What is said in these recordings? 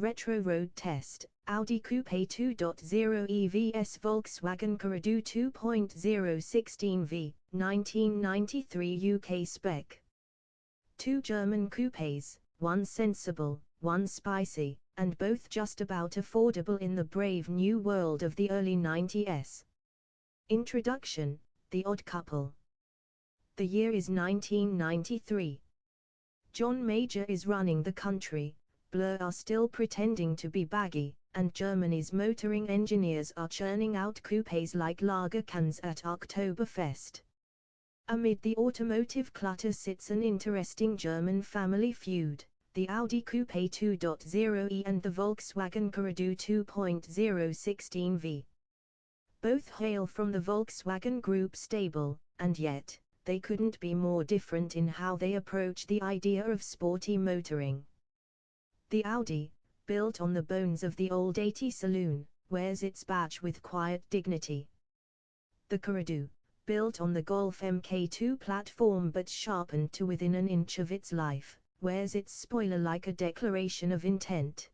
Retro Road Test, Audi Coupé 2.0E vs Volkswagen Corrado 2.0 16V, 1993 UK Spec. Two German coupes, one sensible, one spicy, and both just about affordable in the brave new world of the early 90s. Introduction, the odd couple. The year is 1993. John Major is running the country, Blur are still pretending to be baggy, and Germany's motoring engineers are churning out coupes like lager cans at Oktoberfest. Amid the automotive clutter sits an interesting German family feud, the Audi Coupé 2.0E and the Volkswagen Corrado 2.0 16V. Both hail from the Volkswagen Group stable, and yet, they couldn't be more different in how they approach the idea of sporty motoring. The Audi, built on the bones of the old 80 saloon, wears its badge with quiet dignity. The Corrado, built on the Golf Mk2 platform but sharpened to within an inch of its life, wears its spoiler like a declaration of intent.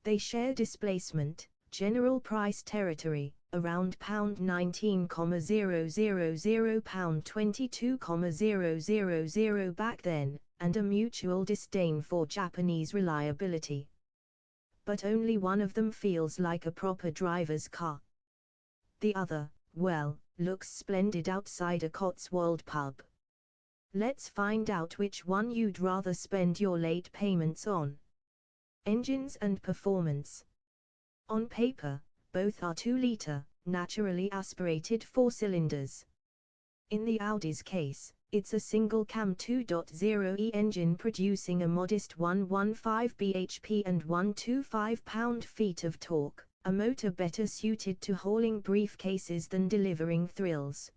They share displacement, general price territory, around £19,000, £22,000 back then, and a mutual disdain for Japanese reliability. But only one of them feels like a proper driver's car. The other, well, looks splendid outside a Cotswold pub. Let's find out which one you'd rather spend your late payments on. Engines and performance. On paper, both are 2-litre, naturally aspirated 4-cylinders. In the Audi's case, it's a single-cam 2.0E engine producing a modest 115 bhp and 125 pound-feet of torque, a motor better suited to hauling briefcases than delivering thrills.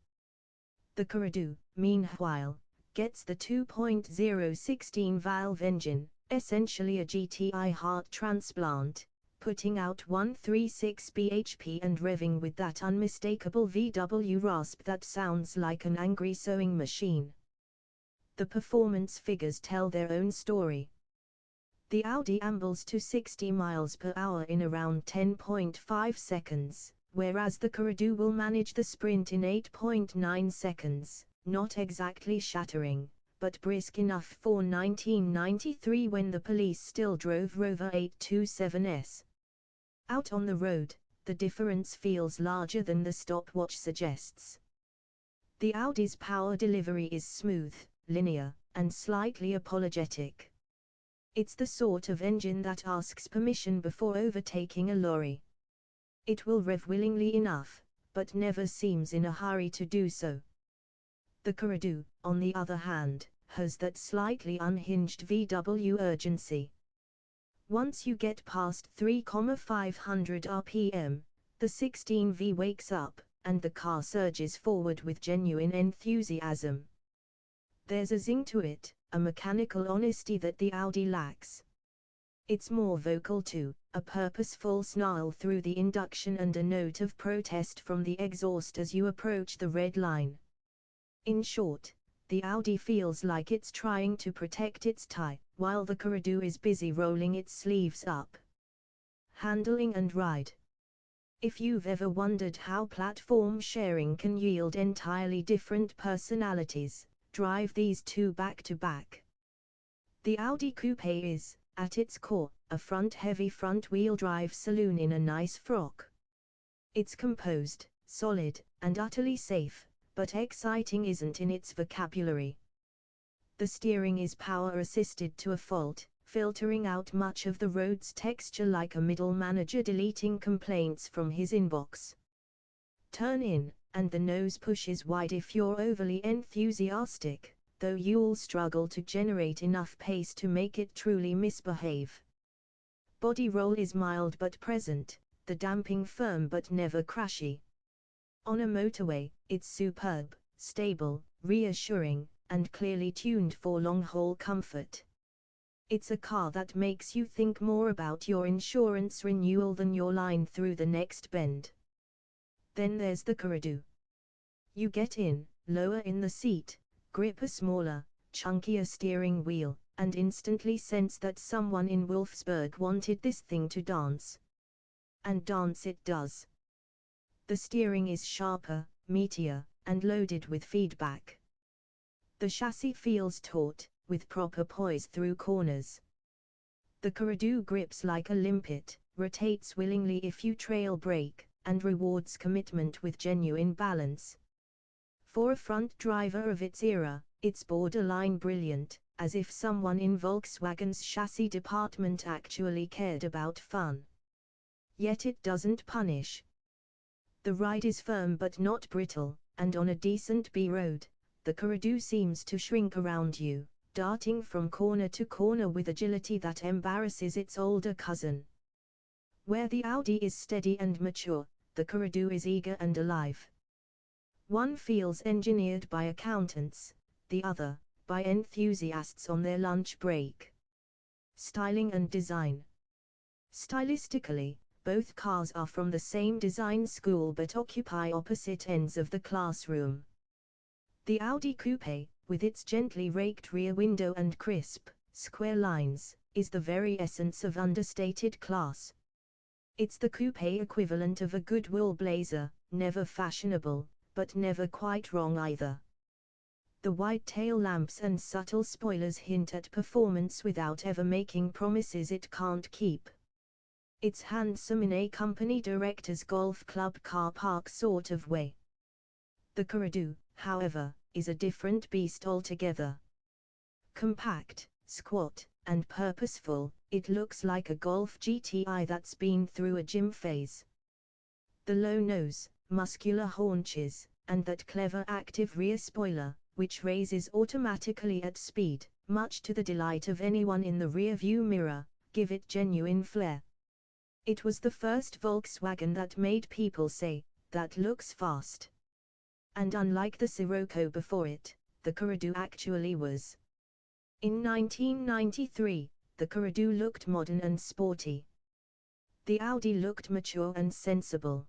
The Corrado, meanwhile, gets the 2.0 16-valve engine, essentially a GTI heart transplant, putting out 136 bhp and revving with that unmistakable VW rasp that sounds like an angry sewing machine. The performance figures tell their own story. The Audi ambles to 60 miles per hour in around 10.5 seconds, whereas the Corrado will manage the sprint in 8.9 seconds, not exactly shattering, but brisk enough for 1993 when the police still drove Rover 827s. Out on the road, the difference feels larger than the stopwatch suggests. The Audi's power delivery is smooth, linear, and slightly apologetic. It's the sort of engine that asks permission before overtaking a lorry. It will rev willingly enough, but never seems in a hurry to do so. The Corrado, on the other hand, has that slightly unhinged VW urgency. Once you get past 3,500 rpm, the 16V wakes up, and the car surges forward with genuine enthusiasm. There's a zing to it, a mechanical honesty that the Audi lacks. It's more vocal too, a purposeful snarl through the induction and a note of protest from the exhaust as you approach the red line. In short, the Audi feels like it's trying to protect its tie, while the Corrado is busy rolling its sleeves up. Handling and ride. If you've ever wondered how platform sharing can yield entirely different personalities, drive these two back to back. The Audi Coupé is, at its core, a front-heavy front-wheel drive saloon in a nice frock. It's composed, solid, and utterly safe, but exciting isn't in its vocabulary. The steering is power-assisted to a fault, filtering out much of the road's texture like a middle manager deleting complaints from his inbox. Turn in, and the nose pushes wide if you're overly enthusiastic, though you'll struggle to generate enough pace to make it truly misbehave. Body roll is mild but present, the damping firm but never crashy. On a motorway, it's superb, stable, reassuring, and clearly tuned for long-haul comfort. It's a car that makes you think more about your insurance renewal than your line through the next bend. Then there's the Corrado. You get in, lower in the seat, grip a smaller, chunkier steering wheel, and instantly sense that someone in Wolfsburg wanted this thing to dance. And dance it does. The steering is sharper, meatier, and loaded with feedback. The chassis feels taut, with proper poise through corners. The Corrado grips like a limpet, rotates willingly if you trail brake, and rewards commitment with genuine balance. For a front driver of its era, it's borderline brilliant, as if someone in Volkswagen's chassis department actually cared about fun. Yet it doesn't punish. The ride is firm but not brittle, and on a decent B-road, the Corrado seems to shrink around you, darting from corner to corner with agility that embarrasses its older cousin. Where the Audi is steady and mature, the Corrado is eager and alive. One feels engineered by accountants, the other, by enthusiasts on their lunch break. Styling and design. Stylistically, both cars are from the same design school but occupy opposite ends of the classroom. The Audi Coupé, with its gently raked rear window and crisp, square lines, is the very essence of understated class. It's the coupé equivalent of a Goodwill blazer, never fashionable, but never quite wrong either. The wide tail lamps and subtle spoilers hint at performance without ever making promises it can't keep. It's handsome in a company director's golf club car park sort of way. The Corrado, however, is a different beast altogether. Compact, squat, and purposeful, it looks like a Golf GTI that's been through a gym phase. The low nose, muscular haunches, and that clever active rear spoiler, which raises automatically at speed, much to the delight of anyone in the rear view mirror, give it genuine flair. It was the first Volkswagen that made people say, "That looks fast." And unlike the Scirocco before it, the Corrado actually was. In 1993, the Corrado looked modern and sporty. The Audi looked mature and sensible.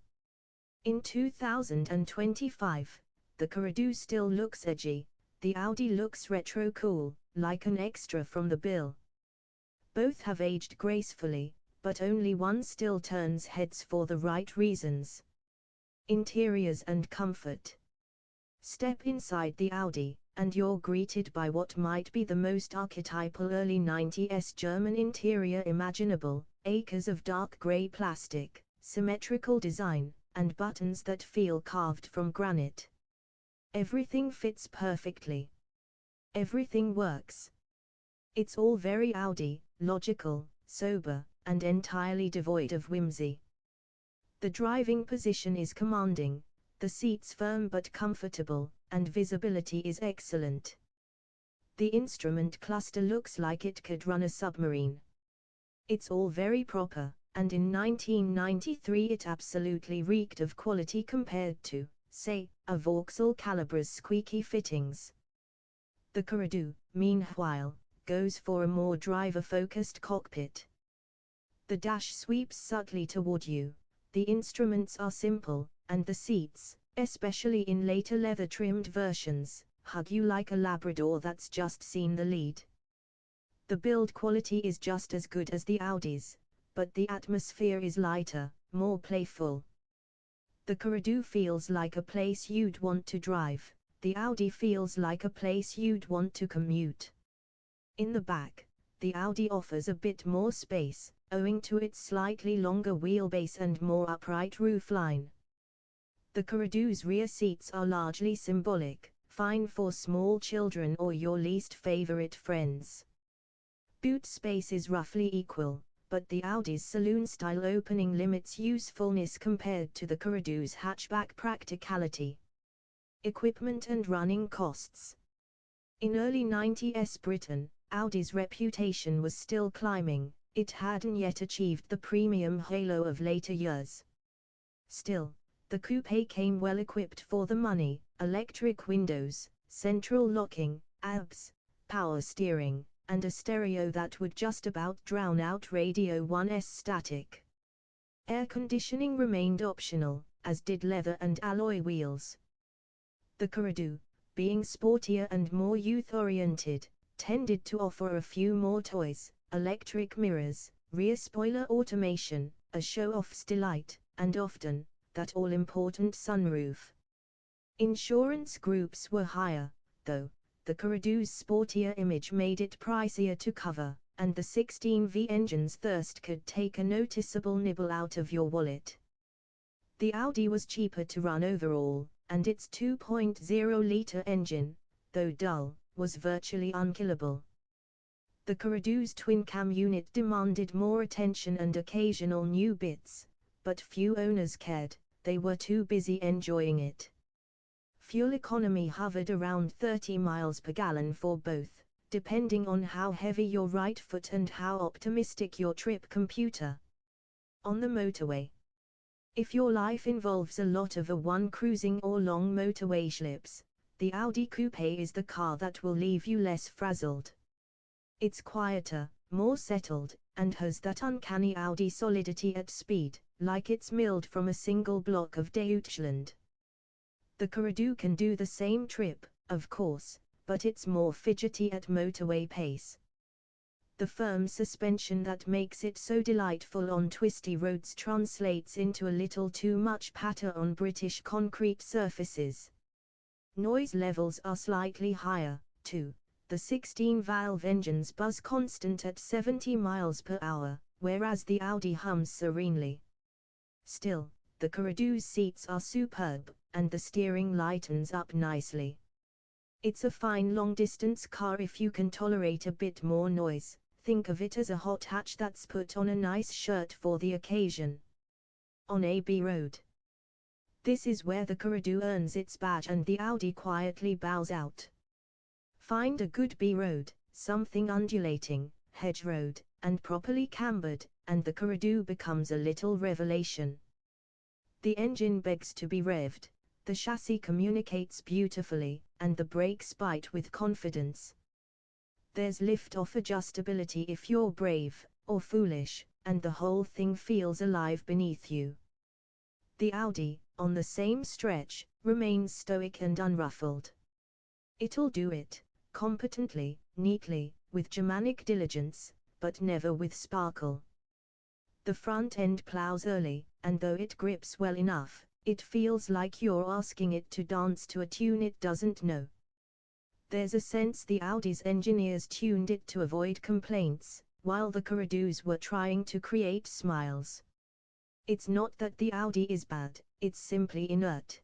In 2025, the Corrado still looks edgy, the Audi looks retro cool, like an extra from the bill. Both have aged gracefully, but only one still turns heads for the right reasons. Interiors and comfort. Step inside the Audi, and you're greeted by what might be the most archetypal early 90s German interior imaginable, acres of dark grey plastic, symmetrical design, and buttons that feel carved from granite. Everything fits perfectly. Everything works. It's all very Audi, logical, sober, and entirely devoid of whimsy. The driving position is commanding, the seats firm but comfortable, and visibility is excellent. The instrument cluster looks like it could run a submarine. It's all very proper, and in 1993 it absolutely reeked of quality compared to, say, a Vauxhall Calabra's squeaky fittings. The Corrado, meanwhile, goes for a more driver-focused cockpit. The dash sweeps subtly toward you, the instruments are simple, and the seats, especially in later leather-trimmed versions, hug you like a Labrador that's just seen the lead. The build quality is just as good as the Audi's, but the atmosphere is lighter, more playful. The Corrado feels like a place you'd want to drive, the Audi feels like a place you'd want to commute. In the back, the Audi offers a bit more space, owing to its slightly longer wheelbase and more upright roofline. The Corrado's rear seats are largely symbolic, fine for small children or your least favorite friends. Boot space is roughly equal, but the Audi's saloon-style opening limits usefulness compared to the Corrado's hatchback practicality. Equipment and running costs. In early 90s Britain, Audi's reputation was still climbing, it hadn't yet achieved the premium halo of later years. Still, the coupe came well equipped for the money: electric windows, central locking, ABS, power steering, and a stereo that would just about drown out Radio 1's static. Air conditioning remained optional, as did leather and alloy wheels. The Corrado, being sportier and more youth-oriented, tended to offer a few more toys: electric mirrors, rear spoiler automation, a show-off's delight, and often, that all-important sunroof. Insurance groups were higher, though. The Corrado's sportier image made it pricier to cover, and the 16V engine's thirst could take a noticeable nibble out of your wallet. The Audi was cheaper to run overall, and its 2.0-litre engine, though dull, was virtually unkillable. The Corrado's twin-cam unit demanded more attention and occasional new bits, but few owners cared, they were too busy enjoying it. Fuel economy hovered around 30 miles per gallon for both, depending on how heavy your right foot and how optimistic your trip computer. On the motorway. If your life involves a lot of A1 cruising or long motorway slips, the Audi Coupé is the car that will leave you less frazzled. It's quieter, more settled, and has that uncanny Audi solidity at speed, like it's milled from a single block of Deutschland. The Corrado can do the same trip, of course, but it's more fidgety at motorway pace. The firm suspension that makes it so delightful on twisty roads translates into a little too much patter on British concrete surfaces. Noise levels are slightly higher, too. The 16-valve engine's buzz constant at 70 miles per hour, whereas the Audi hums serenely. Still, the Corrado's seats are superb, and the steering lightens up nicely. It's a fine long-distance car if you can tolerate a bit more noise. Think of it as a hot hatch that's put on a nice shirt for the occasion. On a B road. This is where the Corrado earns its badge and the Audi quietly bows out. Find a good B road, something undulating, hedge road, and properly cambered, and the Corrado becomes a little revelation. The engine begs to be revved, the chassis communicates beautifully, and the brakes bite with confidence. There's lift-off adjustability if you're brave, or foolish, and the whole thing feels alive beneath you. The Audi, on the same stretch, remains stoic and unruffled. It'll do it, competently, neatly, with Germanic diligence, but never with sparkle. The front end plows early, and though it grips well enough, it feels like you're asking it to dance to a tune it doesn't know. There's a sense the Audi's engineers tuned it to avoid complaints, while the Corrado's were trying to create smiles. It's not that the Audi is bad, it's simply inert.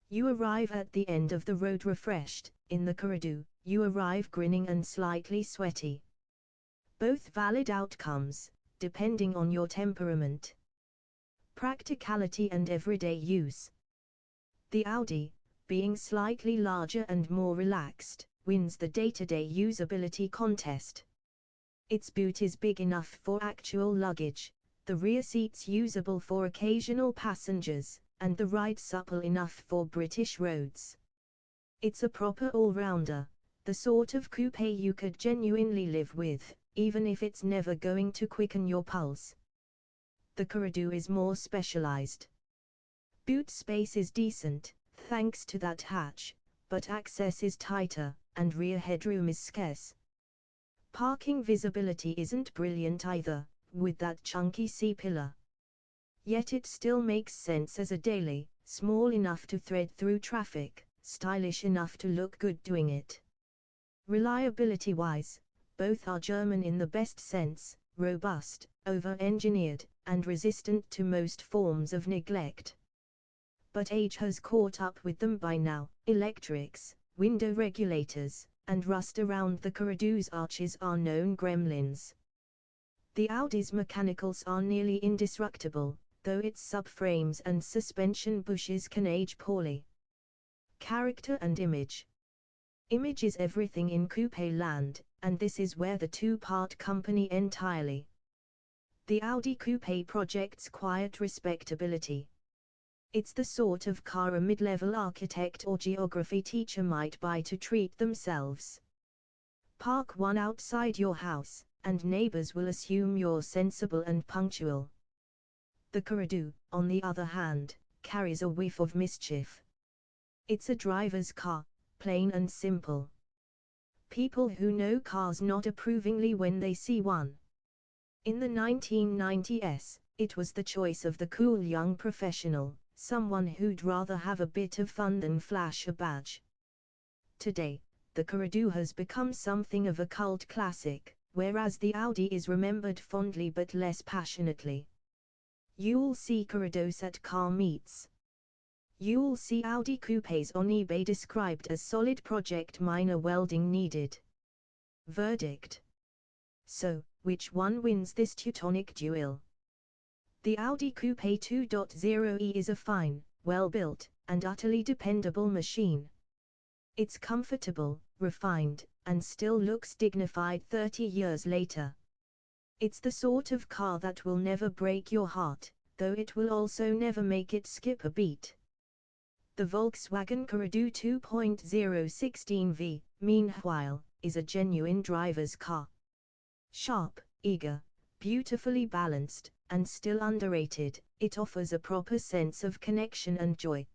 You arrive at the end of the road refreshed. In the Corrado, you arrive grinning and slightly sweaty. Both valid outcomes, depending on your temperament. Practicality and everyday use. The Audi, being slightly larger and more relaxed, wins the day-to-day usability contest. Its boot is big enough for actual luggage, the rear seats usable for occasional passengers, and the ride supple enough for British roads. It's a proper all-rounder, the sort of coupe you could genuinely live with, even if it's never going to quicken your pulse. The Corrado is more specialized. Boot space is decent, thanks to that hatch, but access is tighter, and rear headroom is scarce. Parking visibility isn't brilliant either, with that chunky C-pillar. Yet it still makes sense as a daily, small enough to thread through traffic, stylish enough to look good doing it. Reliability-wise, both are German in the best sense, robust, over-engineered, and resistant to most forms of neglect. But age has caught up with them by now. Electrics, window regulators, and rust around the Corrado's arches are known gremlins. The Audi's mechanicals are nearly indestructible, though its subframes and suspension bushes can age poorly. Character and image. Image is everything in coupe land, and this is where the two part company entirely. The Audi Coupé projects quiet respectability. It's the sort of car a mid-level architect or geography teacher might buy to treat themselves. Park one outside your house, and neighbors will assume you're sensible and punctual. The Corrado, on the other hand, carries a whiff of mischief. It's a driver's car, plain and simple. People who know cars nod approvingly when they see one. In the 1990s, it was the choice of the cool young professional, someone who'd rather have a bit of fun than flash a badge. Today, the Corrado has become something of a cult classic, whereas the Audi is remembered fondly but less passionately. You'll see Corrados at car meets. You'll see Audi Coupés on eBay described as solid project minor welding needed. Verdict. So, which one wins this Teutonic duel? The Audi Coupé 2.0E is a fine, well-built, and utterly dependable machine. It's comfortable, refined, and still looks dignified 30 years later. It's the sort of car that will never break your heart, though it will also never make it skip a beat. The Volkswagen Corrado 2.0 16V, meanwhile, is a genuine driver's car. Sharp, eager, beautifully balanced, and still underrated, it offers a proper sense of connection and joy.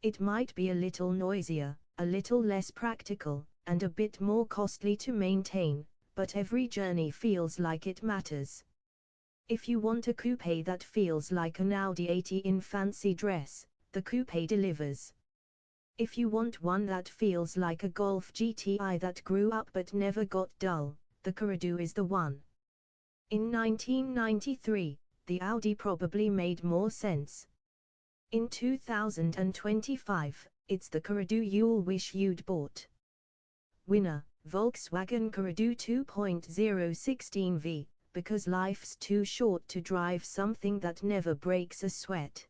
It might be a little noisier, a little less practical, and a bit more costly to maintain, but every journey feels like it matters. If you want a coupe that feels like an Audi 80 in fancy dress, the Coupe delivers. If you want one that feels like a Golf GTI that grew up but never got dull, the Corrado is the one. In 1993, the Audi probably made more sense. In 2025, it's the Corrado you'll wish you'd bought. Winner, Volkswagen Corrado 2.0 16V, because life's too short to drive something that never breaks a sweat.